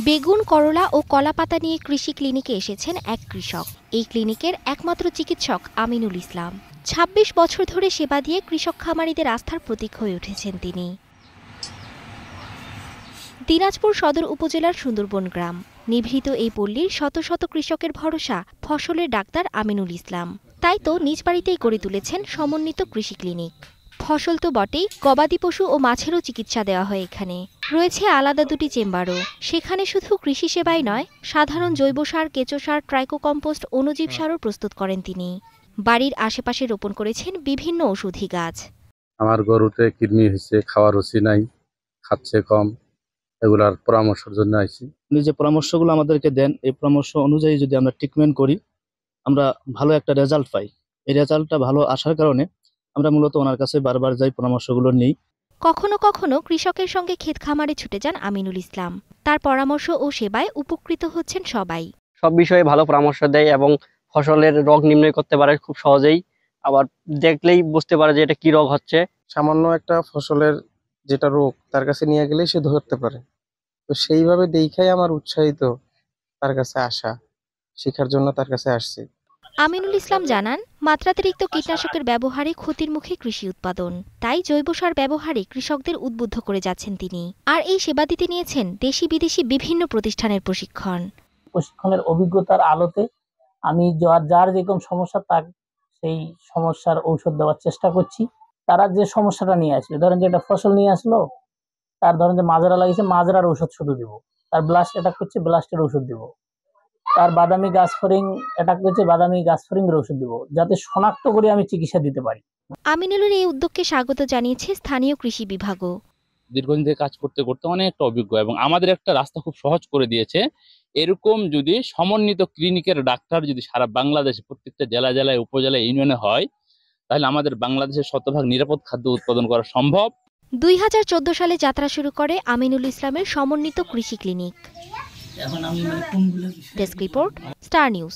বেগুন, করলা ও কলাপাতা নিয়ে কৃষি ক্লিনিকে এসেছেন এক কৃষক। এই ক্লিনিকের একমাত্র চিকিৎসক আমিনুল ইসলাম। ২৬ বছর ধরে সেবা দিয়ে কৃষক খামারিদের আস্থার প্রতীক হয়ে উঠেছেন তিনি। দিনাজপুর সদর উপজেলার সুন্দরবন গ্রাম। নিভৃত এই পল্লীর শত শত কৃষকের ভরসা ফসলের ডাক্তার আমিনুল ইসলাম। তাই তো নিজ বাড়িতেই গড়ে তুলেছেন সমন্বিত কৃষি ক্লিনিক। ফসল তো বটেই, গবাদি পশু ও মাছেরও চিকিৎসা দেওয়া হয় এখানে। রয়েছে আলাদা দুটি চেম্বারও। সেখানে শুধু কৃষি সেবাই নয়, সাধারণ জৈব সার, কেঁচো সার, ট্রাইকোকম্পোস্ট, অণুজীব সারও প্রস্তুত করেন তিনি। বাড়ির আশেপাশে রোপণ করেছেন বিভিন্ন ওষুধি গাছ। আমার গরুতে কিডনি হয়েছে, খাওয়ার রুচি নাই, খাচ্ছে কম, এগুলার পরামর্শের জন্য আইছি। উনি যে পরামর্শগুলো আমাদেরকে দেন, এই পরামর্শ অনুযায়ী যদি আমরা ট্রিটমেন্ট করি, আমরা ভালো একটা রেজাল্ট পাই। এই রেজাল্টটা ভালো আসার কারণে আমরা মূলত ওনার কাছে বারবার যাই, পরামর্শগুলো নিই। কখনো কখনো কৃষকের সঙ্গে ক্ষেত খামারে ছুটে যান আমিনুল ইসলাম। তার পরামর্শ ও সেবায় উপকৃত হচ্ছেন সবাই। সব বিষয়ে ভালো পরামর্শ দেয় এবং ফসলের রোগ নির্ণয় করতে পারে খুব সহজেই। আবার দেখলেই বুঝতে পারে যে এটা কি রোগ হচ্ছে। সামান্য একটা ফসলের যেটা রোগ, তার কাছে নিয়ে গেলেই সে ধরতে পারে। তো সেইভাবে দেখাই আমার উৎসাহিত তার কাছে আসা, শেখার জন্য তার কাছে আসছি। আমিনুল ইসলাম জানান, মাত্রাতিরিক্ত কীটনাশকের ব্যবহারে ক্ষতির মুখে কৃষি উৎপাদন। তাই জৈব সার ব্যবহারে কৃষকদের উদ্বুদ্ধ করে যাচ্ছেন তিনি। আর এই সেবা দিতে নিয়েছেন দেশি বিদেশি বিভিন্ন প্রতিষ্ঠানের প্রশিক্ষণের অভিজ্ঞতার আলোতে আমি যার যেরকম সমস্যা, তার সেই সমস্যার ঔষধ দেওয়ার চেষ্টা করছি। তারা যে সমস্যাটা নিয়ে আসলো, ধরেন যে একটা ফসল নিয়ে আসলো, তার ধরেন যে মাজরা লাগিয়েছে, মাজরার ঔষধ শুধু দিব। তার ব্লাস্ট অ্যাটাক করছে, ব্লাস্টের ঔষধ দিব। তার বাদামি গাছফড়িং অ্যাটাক করছে, বাদামি গাছফড়িংয়ের ওষুধ দিব, যাতে শনাক্ত করে আমি চিকিৎসা দিতে পারি। আমিনুলের এই উদ্যোগকে স্বাগত জানিয়েছে স্থানীয় কৃষি বিভাগও। দীর্ঘদিন ধরে কাজ করতে করতে অনেকটা অভিজ্ঞ এবং আমাদের একটা রাস্তা খুব সহজ করে দিয়েছে। এরকম যদি সমন্বিত ক্লিনিকের ডাক্তার যদি সারা বাংলাদেশে প্রত্যেকটা জেলা জেলায়, উপজেলায়, ইউনিয়নে হয়, তাহলে আমাদের বাংলাদেশের শতভাগ নিরাপদ খাদ্য উৎপাদন করা সম্ভব। ২০১৪ সালে যাত্রা শুরু করে আমিনুল ইসলামের সমন্বিত কৃষি clinic. Desk report, star news.